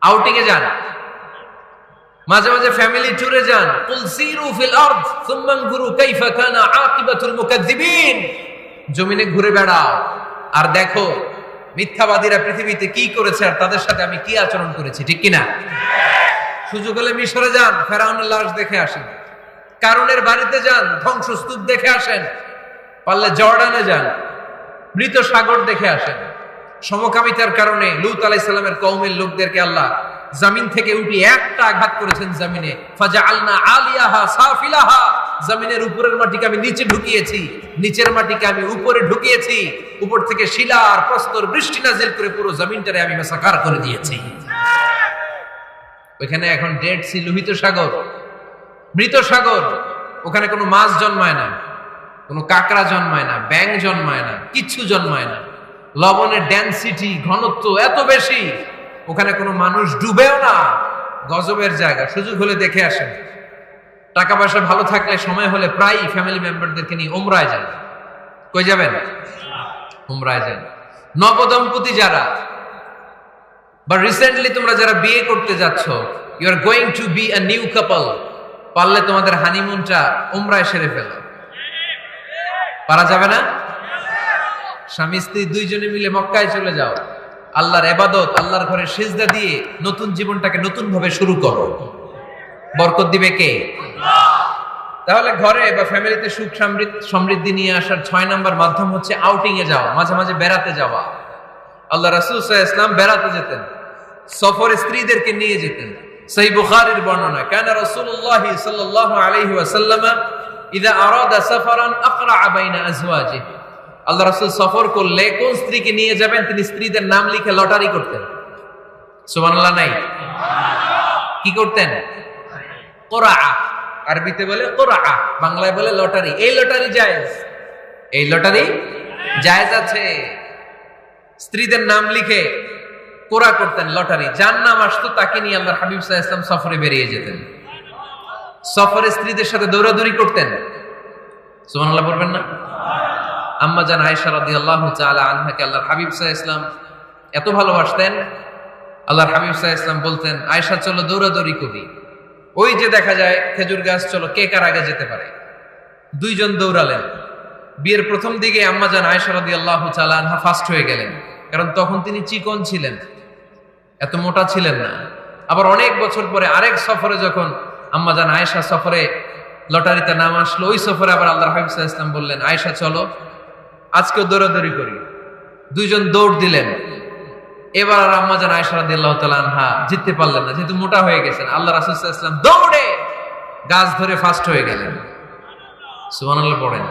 Outing এ যান, মাঝে মাঝে ফ্যামিলি ট্যুরে যান। কুল সিরু ফিল আরদ সুম্মা আনজুরু কাইফা কানা আকিবাতুল মুকাজ্জিবিন। জমিনে ঘুরে বেড়াও আর দেখো মিথ্যাবাদীরা পৃথিবীতে কি করেছে আর তাদের সাথে আমি কি আচরণ করেছি, ঠিক কিনা? সুযোগ হলে মিশরে যান, ফেরাউনের লাশ দেখে আসেন। কারুনের বাড়িতে যান, ধ্বংসস্তূপ দেখে আসেন। পারলে জর্ডানে যান, মৃত সাগর দেখে আসেন। সমকামিতার কারণে লূত আলাইহিস সালামের কওমের লোকদেরকে আল্লাহ জমিন থেকে উঠিয়ে একটা আঘাত করেছেন জমিনে। ফাজআলনা আলিয়াহা সাফিলাহা, জমিনের উপরের মাটিকে আমি নিচে ঢুকিয়েছি, নিচের মাটিকে আমি উপরে ঢুকিয়েছি। উপর থেকে শিলা আর প্রস্তর বৃষ্টি নাজিল করে পুরো জমিনটারে আমি মেসাকার করে দিয়েছি। ওখানে এখন ডেড সি, লোহিত সাগর, মৃত সাগর। ওখানে কোনো মাছ জন্মায় না, কোনো কাঁকড়া জন্মায় না, ব্যাঙ জন্মায় না, কিচ্ছু জন্মায় না। লবণের ডেনসিটি, ঘনত্ব এত বেশি, ওখানে কোনো মানুষ ডুবেও না। গজবের জায়গা, সুযোগ হলে দেখে আসেন। টাকা পয়সা ভালো থাকলে সময় হলে প্রায় ফ্যামিলি মেম্বারদেরকে নিয়ে উমরায় যান। কই যাবেন? উমরায় যান। নবদম্পতি যারা বা রিসেন্টলি তোমরা যারা বিয়ে করতে যাচ্ছ, you are going to be a new couple, পারলে তোমাদের হানিমুনটা উমরায় সেরে ফেলো। পারা যাবে না? স্বামী স্ত্রী দুইজনে মিলে মক্কায় চলে যাও, আল্লাহর ইবাদত, আল্লাহর ঘরে সিজদা দিয়ে নতুন জীবনটাকে নতুন ভাবে শুরু করো। বরকত দিবে কে? তাহলে ঘরে বা ফ্যামিলিতে সুখ সমৃদ্ধি নিয়ে আসার 6 নাম্বার মাধ্যম হচ্ছে আউটিং এ যাওয়া, মাঝে মাঝে বেড়াতে যাওয়া। আল্লাহ রাসূল সাল্লাল্লাহু আলাইহি ওয়াসাল্লাম বেড়াতে যেতেন, সফরে স্ত্রীদেরকে নিয়ে যেতেন। সহিহ বুখারীর বর্ণনা, কানা রাসূলুল্লাহ সাল্লাল্লাহু আলাইহি ওয়াসাল্লাম ইযা আরাদা সাফারান আকরা বাইনা আজওয়াজিহি। আল্লাহ রাসূল সফর করলে কোন স্ত্রীকে নিয়ে যাবেন তিনি স্ত্রীদের নাম লিখে লটারি করতেন। সুবহানাল্লাহ নাই? কি করতেন? কোরআ, আরবিতে বলে কোরআ, বাংলায় বলে লটারি। এই লটারি জায়েজ, এই লটারি জায়েজ আছে। স্ত্রীদের নাম লিখে কোরআ করতেন, লটারি। যার নাম আসতো তাকে নিয়ে আল্লাহর হাবিব সাল্লাল্লাহু আলাইহি ওয়াসাল্লাম সফরে বেরিয়ে যেতেন। সফরে স্ত্রীদের সাথে দৌড়াদৌড়ি করতেন। সুবহানাল্লাহ বলবেন না? আম্মা জান আয়েশা রাদিয়াল্লাহু তাআলা আনহাকে আল্লাহর হাবিব সাল্লাল্লাহু আলাইহি ওয়াসাল্লাম এত ভালোবাসতেন, আল্লাহর হাবিব সাল্লাল্লাহু আলাইহি ওয়াসাল্লাম বলতেন, আয়েশা চলো দৌড়াদৌড়ি করি। ওই যে দেখা যায় খেজুর গাছ, চলো কে কার আগে যেতে পারে। দুইজন দৌড়ালেন। বিয়ের প্রথম দিকে আম্মা জান আয়েশা রাদিয়াল্লাহু তাআলা আনহা ফার্স্ট হয়ে গেলেন, কারণ তখন তিনি চিকন ছিলেন, এত মোটা ছিলেন না। আবার অনেক বছর পরে আরেক সফরে যখন আম্মা জান আয়েশা সফরে লটারিতে নাম আসলো, ওই সফরে আবার আল্লাহর হাবিব সাল্লাল্লাহু আলাইহি ওয়াসাল্লাম বললেন, আয়েশা চলো আজকেও দৌড়াদৌড়ি করি। দুইজন দৌড় দিলেন। এবার আর আম্মা জান আয়েশা রাদিয়াল্লাহু তাআলা আনহা জিততে পারলেন না, যেহেতু মোটা হয়ে গেছেন। আল্লাহ রাসূল সাল্লাল্লাহু আলাইহি ওয়াসাল্লাম দৌড়ে গাছ ধরে ফার্স্ট হয়ে গেলেন। সুবহানাল্লাহ পড়েন।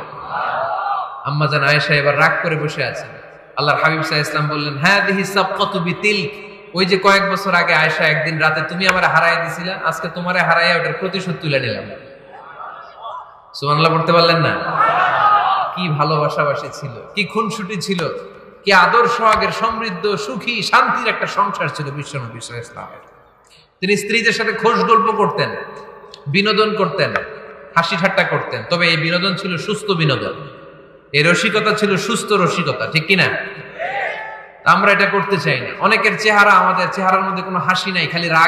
আম্মা জান আয়েশা এবার রাগ করে বসে আছেন। আল্লাহর হাবিব সাল্লাল্লাহু আলাইহি ওয়াসাল্লাম বললেন, হাদিহি সাবকাতু বিতিলক, ওই যে কয়েক বছর আগে আয়েশা একদিন রাতে তুমি আমারে হারায় দিছিলা, আজকে তোমারে হারাইয়া ওটার প্রতিশোধ তুলে নিলাম। সুবহানাল্লাহ পড়তে পারলেন না? কি ভালোবাসাবাসী ছিল, কি খুনসুটি ছিল, কি আদর্শ আগের সমৃদ্ধ সুখী শান্তির একটা সংসার ছিল বিশ্বনবী সাল্লাল্লাহু আলাইহি ওয়াসাল্লামের। তিনি স্ত্রীদের সাথে খোশ গল্প করতেন, বিনোদন করতেন, হাসি ঠাট্টা করতেন। তবে এই বিনোদন ছিল সুস্থ বিনোদন, এই রসিকতা ছিল সুস্থ রসিকতা, ঠিক কিনা? আমরা এটা করতে চাই না। অনেকের চেহারা, আমাদের চেহারার মধ্যে কোনো হাসি নাই, খালি রাগ